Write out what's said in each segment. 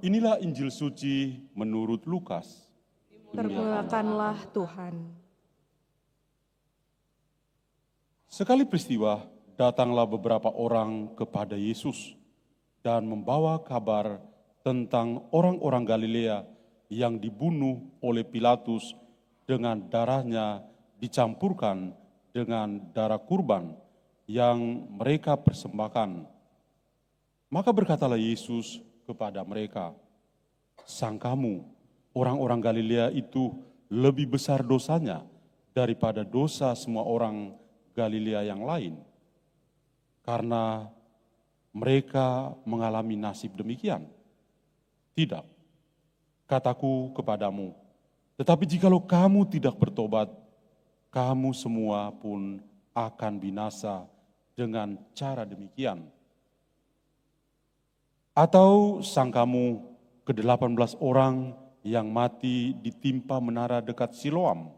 Inilah Injil suci menurut Lukas. Termulakanlah Tuhan. Sekali peristiwa, datanglah beberapa orang kepada Yesus dan membawa kabar tentang orang-orang Galilea yang dibunuh oleh Pilatus dengan darahnya dicampurkan dengan darah kurban yang mereka persembahkan. Maka berkatalah Yesus kepada mereka, "Sangkamu orang-orang Galilea itu lebih besar dosanya daripada dosa semua orang Galilea yang lain? Karena mereka mengalami nasib demikian? Tidak, kataku kepadamu, tetapi jikalau kamu tidak bertobat, kamu semua pun akan binasa dengan cara demikian. Atau sangkamu ke-18 orang yang mati ditimpa menara dekat Siloam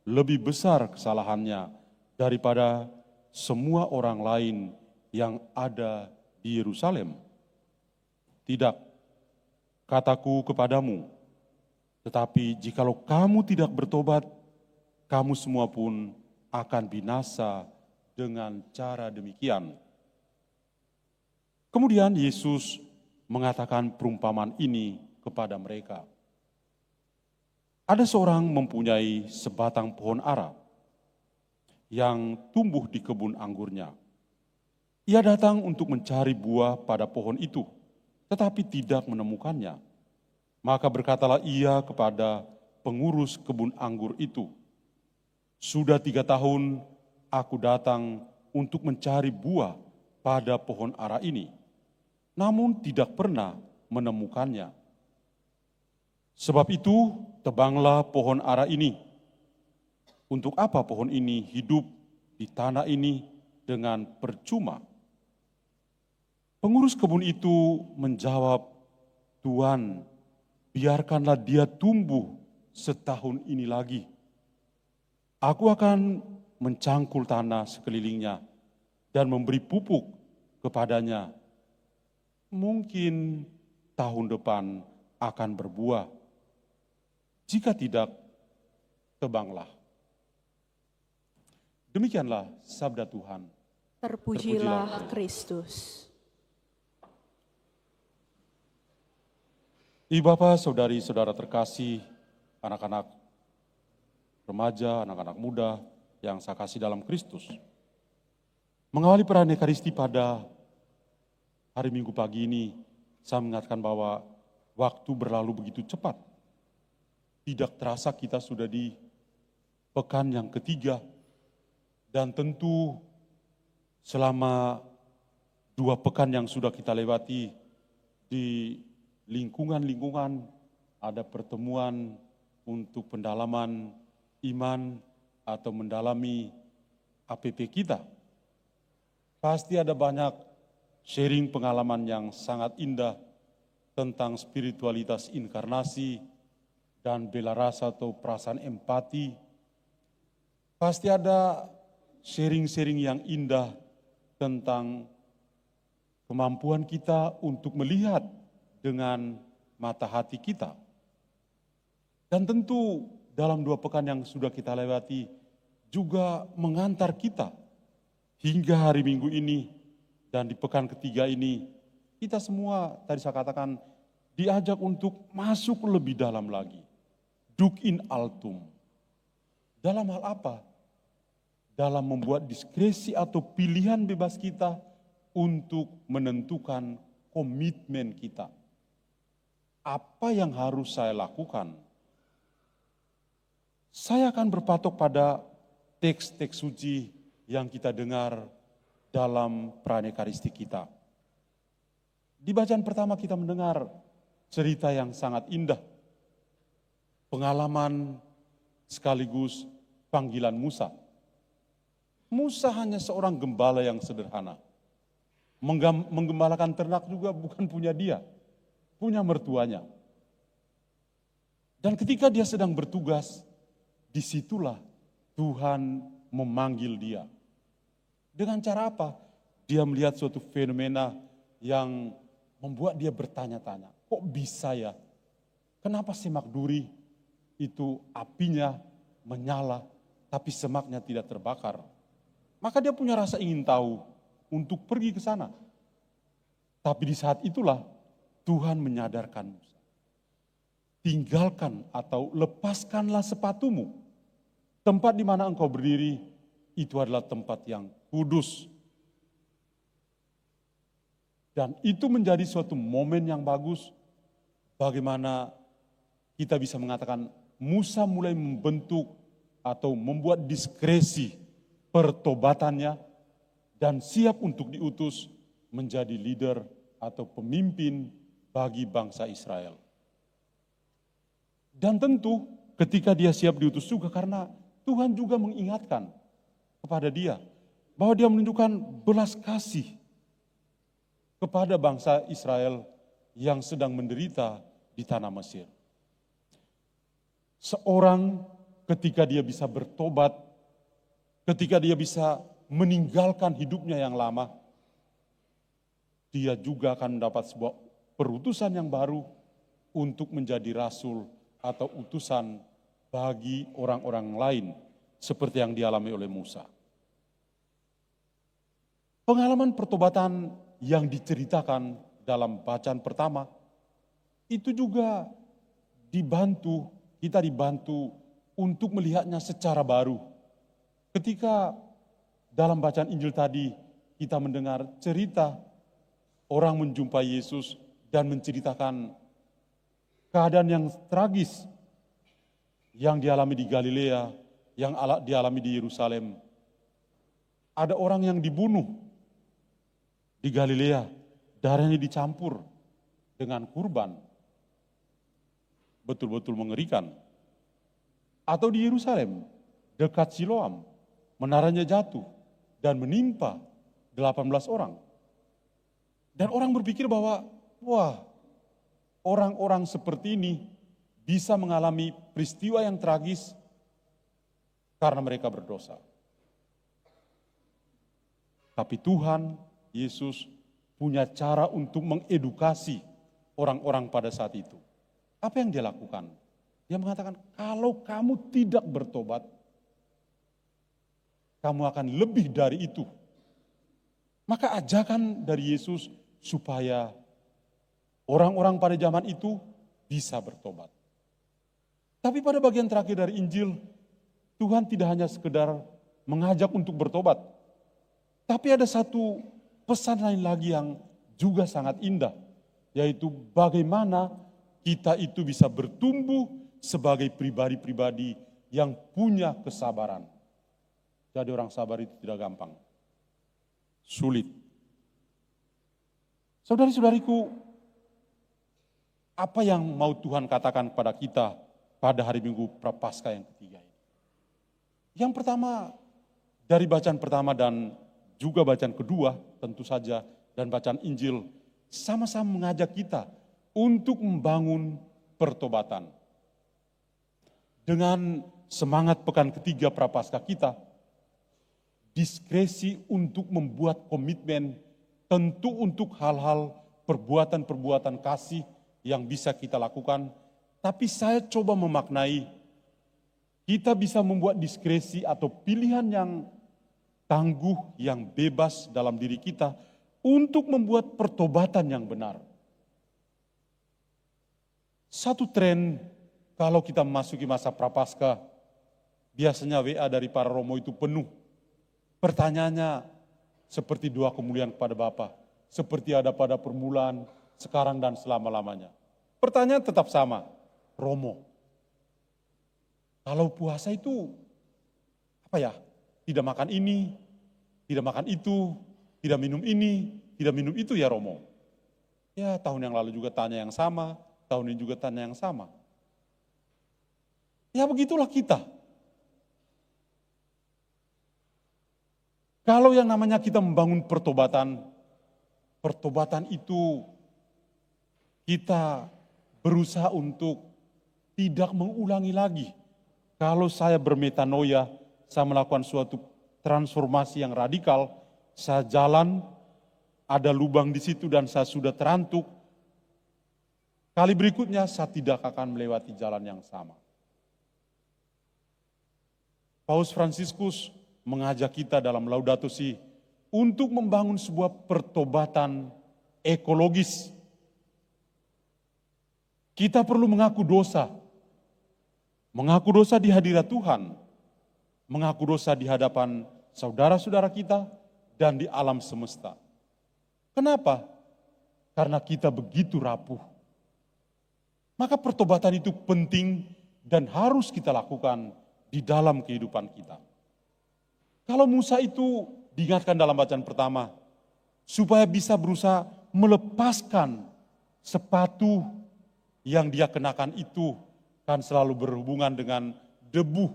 lebih besar kesalahannya daripada semua orang lain yang ada di Yerusalem? Tidak, kataku kepadamu, tetapi jikalau kamu tidak bertobat, kamu semua pun akan binasa dengan cara demikian." Kemudian Yesus mengatakan perumpamaan ini kepada mereka. Ada seorang mempunyai sebatang pohon ara yang tumbuh di kebun anggurnya. Ia datang untuk mencari buah pada pohon itu, tetapi tidak menemukannya. Maka berkatalah ia kepada pengurus kebun anggur itu, "Sudah 3 tahun aku datang untuk mencari buah pada pohon ara ini, namun tidak pernah menemukannya. Sebab itu tebanglah pohon ara ini. Untuk apa pohon ini hidup di tanah ini dengan percuma?" Pengurus kebun itu menjawab, "Tuan, biarkanlah dia tumbuh setahun ini lagi. Aku akan mencangkul tanah sekelilingnya dan memberi pupuk kepadanya. Mungkin tahun depan akan berbuah. Jika tidak, tebanglah." Demikianlah sabda Tuhan. Terpujilah Kristus. Ibu bapak, saudari-saudara terkasih, anak-anak remaja, anak-anak muda yang saya kasih dalam Kristus. Mengawali perayaan Ekaristi pada hari Minggu pagi ini, saya mengatakan bahwa waktu berlalu begitu cepat. Tidak terasa kita sudah di pekan yang ketiga, dan tentu selama 2 pekan yang sudah kita lewati di lingkungan-lingkungan ada pertemuan untuk pendalaman iman atau mendalami APP kita. Pasti ada banyak sharing pengalaman yang sangat indah tentang spiritualitas inkarnasi dan bela rasa atau perasaan empati. Pasti ada sharing-sharing yang indah tentang kemampuan kita untuk melihat dengan mata hati kita. Dan tentu dalam 2 pekan yang sudah kita lewati juga mengantar kita hingga hari Minggu ini dan di pekan ketiga ini, kita semua tadi saya katakan diajak untuk masuk lebih dalam lagi. Duc in altum. Dalam hal apa? Dalam membuat diskresi atau pilihan bebas kita untuk menentukan komitmen kita. Apa yang harus saya lakukan? Saya akan berpatok pada teks-teks suci yang kita dengar dalam perayaan Ekaristi kita. Di bacaan pertama kita mendengar cerita yang sangat indah. Pengalaman sekaligus panggilan Musa. Musa hanya seorang gembala yang sederhana. Menggembalakan ternak juga bukan punya dia, punya mertuanya. Dan ketika dia sedang bertugas, disitulah Tuhan memanggil dia. Dengan cara apa? Dia melihat suatu fenomena yang membuat dia bertanya-tanya. kok bisa ya? Kenapa semak duri itu apinya menyala, tapi semaknya tidak terbakar? Maka dia punya rasa ingin tahu untuk pergi ke sana. Tapi di saat itulah Tuhan menyadarkan Musa. Tinggalkan atau lepaskanlah sepatumu. Tempat di mana engkau berdiri itu adalah tempat yang kudus. Dan itu menjadi suatu momen yang bagus bagaimana kita bisa mengatakan Musa mulai membentuk atau membuat diskresi pertobatannya dan siap untuk diutus menjadi leader atau pemimpin bagi bangsa Israel. Dan tentu ketika dia siap diutus juga karena Tuhan juga mengingatkan kepada dia bahwa dia menunjukkan belas kasih kepada bangsa Israel yang sedang menderita di tanah Mesir. Seorang ketika dia bisa bertobat, ketika dia bisa meninggalkan hidupnya yang lama, dia juga akan mendapat sebuah perutusan yang baru untuk menjadi rasul atau utusan bagi orang-orang lain seperti yang dialami oleh Musa. Pengalaman pertobatan yang diceritakan dalam bacaan pertama itu juga kita dibantu untuk melihatnya secara baru. Ketika dalam bacaan Injil tadi kita mendengar cerita orang menjumpai Yesus dan menceritakan keadaan yang tragis yang dialami di Galilea, yang dialami di Yerusalem. Ada orang yang dibunuh di Galilea, darahnya dicampur dengan kurban. Betul-betul mengerikan. Atau di Yerusalem, dekat Siloam, menaranya jatuh dan menimpa 18 orang. Dan orang berpikir bahwa, wah, orang-orang seperti ini bisa mengalami peristiwa yang tragis karena mereka berdosa. Tapi Tuhan, Yesus punya cara untuk mengedukasi orang-orang pada saat itu. Apa yang dia lakukan? Dia mengatakan, kalau kamu tidak bertobat, kamu akan lebih dari itu. Maka ajakan dari Yesus supaya orang-orang pada zaman itu bisa bertobat. Tapi pada bagian terakhir dari Injil, Tuhan tidak hanya sekedar mengajak untuk bertobat, tapi ada satu pesan lain lagi yang juga sangat indah, yaitu bagaimana kita itu bisa bertumbuh sebagai pribadi-pribadi yang punya kesabaran. Jadi orang sabar itu tidak gampang, sulit. Saudari-saudariku, apa yang mau Tuhan katakan kepada kita pada hari Minggu Prapaskah yang ketiga ini? Yang pertama, dari bacaan pertama dan juga bacaan kedua tentu saja, dan bacaan Injil sama-sama mengajak kita untuk membangun pertobatan. Dengan semangat pekan ketiga Prapaskah kita, diskresi untuk membuat komitmen tentu untuk hal-hal perbuatan-perbuatan kasih yang bisa kita lakukan. Tapi saya coba memaknai, kita bisa membuat diskresi atau pilihan yang tangguh, yang bebas dalam diri kita untuk membuat pertobatan yang benar. Satu tren kalau kita memasuki masa Prapaskah, biasanya WA dari para romo itu penuh. Pertanyaannya seperti doa kemuliaan kepada Bapa, seperti ada pada permulaan, sekarang dan selama-lamanya. Pertanyaan tetap sama, Romo. Kalau puasa itu apa ya? Tidak makan ini, tidak makan itu, tidak minum ini, tidak minum itu ya Romo. Ya tahun yang lalu juga tanya yang sama, tahun ini juga tanya yang sama. Ya begitulah kita. Kalau yang namanya kita membangun pertobatan, pertobatan itu kita berusaha untuk tidak mengulangi lagi. Kalau saya bermetanoia, saya melakukan suatu transformasi yang radikal, saya jalan, ada lubang di situ dan saya sudah terantuk. Kali berikutnya saya tidak akan melewati jalan yang sama. Paus Fransiskus mengajak kita dalam Laudato Si untuk membangun sebuah pertobatan ekologis. Kita perlu mengaku dosa di hadirat Tuhan, mengaku dosa di hadapan saudara-saudara kita dan di alam semesta. Kenapa? Karena kita begitu rapuh. Maka pertobatan itu penting dan harus kita lakukan di dalam kehidupan kita. Kalau Musa itu diingatkan dalam bacaan pertama, supaya bisa berusaha melepaskan sepatu yang dia kenakan itu kan selalu berhubungan dengan debu,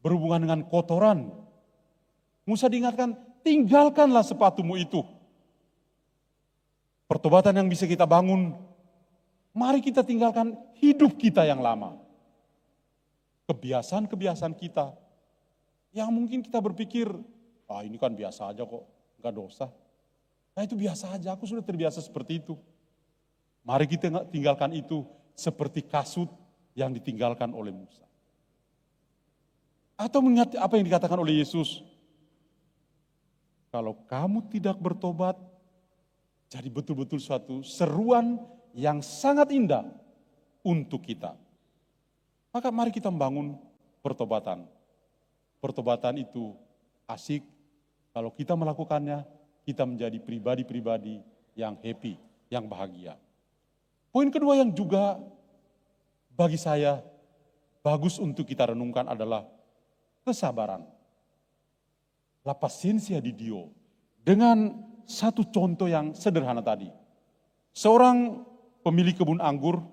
berhubungan dengan kotoran. Musa diingatkan, tinggalkanlah sepatumu itu. Pertobatan yang bisa kita bangun, mari kita tinggalkan hidup kita yang lama. Kebiasaan-kebiasaan kita yang mungkin kita berpikir, ini kan biasa aja kok, enggak dosa. Nah itu biasa aja, aku sudah terbiasa seperti itu. Mari kita tinggalkan itu seperti kasut yang ditinggalkan oleh Musa. Atau mengingat apa yang dikatakan oleh Yesus, kalau kamu tidak bertobat, jadi betul-betul suatu seruan yang sangat indah untuk kita. Maka mari kita membangun pertobatan. Pertobatan itu asik, kalau kita melakukannya, kita menjadi pribadi-pribadi yang happy, yang bahagia. Poin kedua yang juga bagi saya bagus untuk kita renungkan adalah kesabaran. La pazienza di Dio. Dengan satu contoh yang sederhana tadi. Seorang pemilik kebun anggur,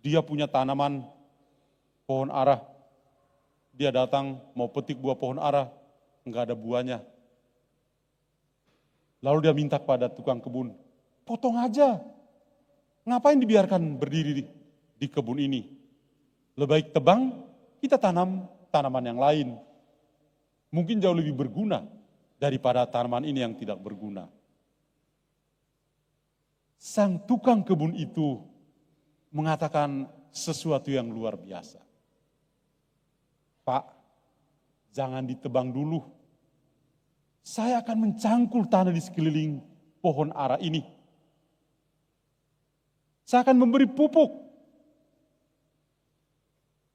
dia punya tanaman pohon ara. Dia datang mau petik buah pohon ara, enggak ada buahnya. Lalu dia minta kepada tukang kebun, potong aja. Ngapain dibiarkan berdiri di kebun ini? Lebih baik tebang, kita tanam tanaman yang lain. Mungkin jauh lebih berguna daripada tanaman ini yang tidak berguna. Sang tukang kebun itu mengatakan sesuatu yang luar biasa. Pak, jangan ditebang dulu. Saya akan mencangkul tanah di sekeliling pohon ara ini. Saya akan memberi pupuk.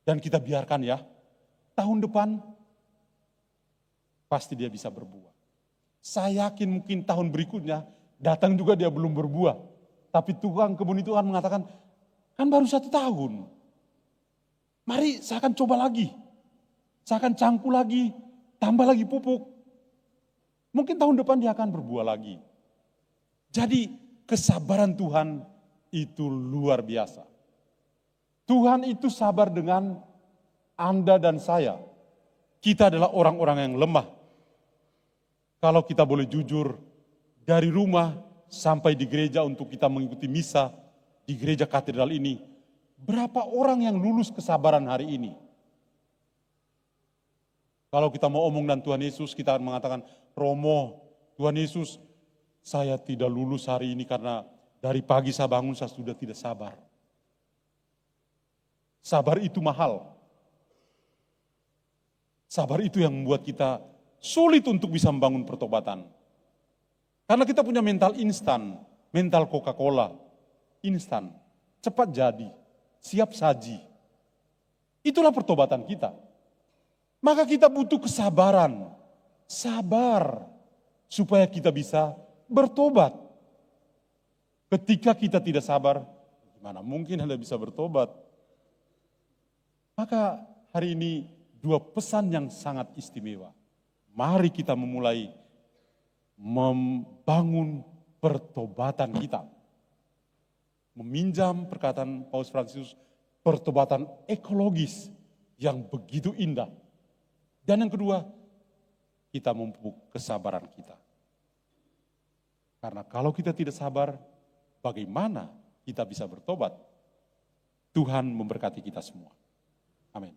Dan kita biarkan ya, tahun depan pasti dia bisa berbuah. Saya yakin mungkin tahun berikutnya datang juga dia belum berbuah. Tapi tukang kebun itu kan mengatakan, kan baru 1 tahun. Mari saya akan coba lagi. Saya akan cangkul lagi, tambah lagi pupuk. Mungkin tahun depan dia akan berbuah lagi. Jadi kesabaran Tuhan itu luar biasa. Tuhan itu sabar dengan Anda dan saya. Kita adalah orang-orang yang lemah. Kalau kita boleh jujur, dari rumah sampai di gereja untuk kita mengikuti misa di gereja katedral ini, berapa orang yang lulus kesabaran hari ini? Kalau kita mau omong dan Tuhan Yesus, kita akan mengatakan, Romo, Tuhan Yesus, saya tidak lulus hari ini karena dari pagi saya bangun saya sudah tidak sabar. Sabar itu mahal. Sabar itu yang membuat kita sulit untuk bisa membangun pertobatan. Karena kita punya mental instan, mental Coca-Cola, instan, cepat jadi, siap saji. Itulah pertobatan kita. Maka kita butuh kesabaran, sabar, supaya kita bisa bertobat. Ketika kita tidak sabar, gimana mungkin Anda bisa bertobat? Maka hari ini 2 pesan yang sangat istimewa. Mari kita memulai membangun pertobatan kita. Meminjam perkataan Paus Fransiskus, pertobatan ekologis yang begitu indah. Dan yang kedua, kita memupuk kesabaran kita. Karena kalau kita tidak sabar, bagaimana kita bisa bertobat? Tuhan memberkati kita semua. Amin.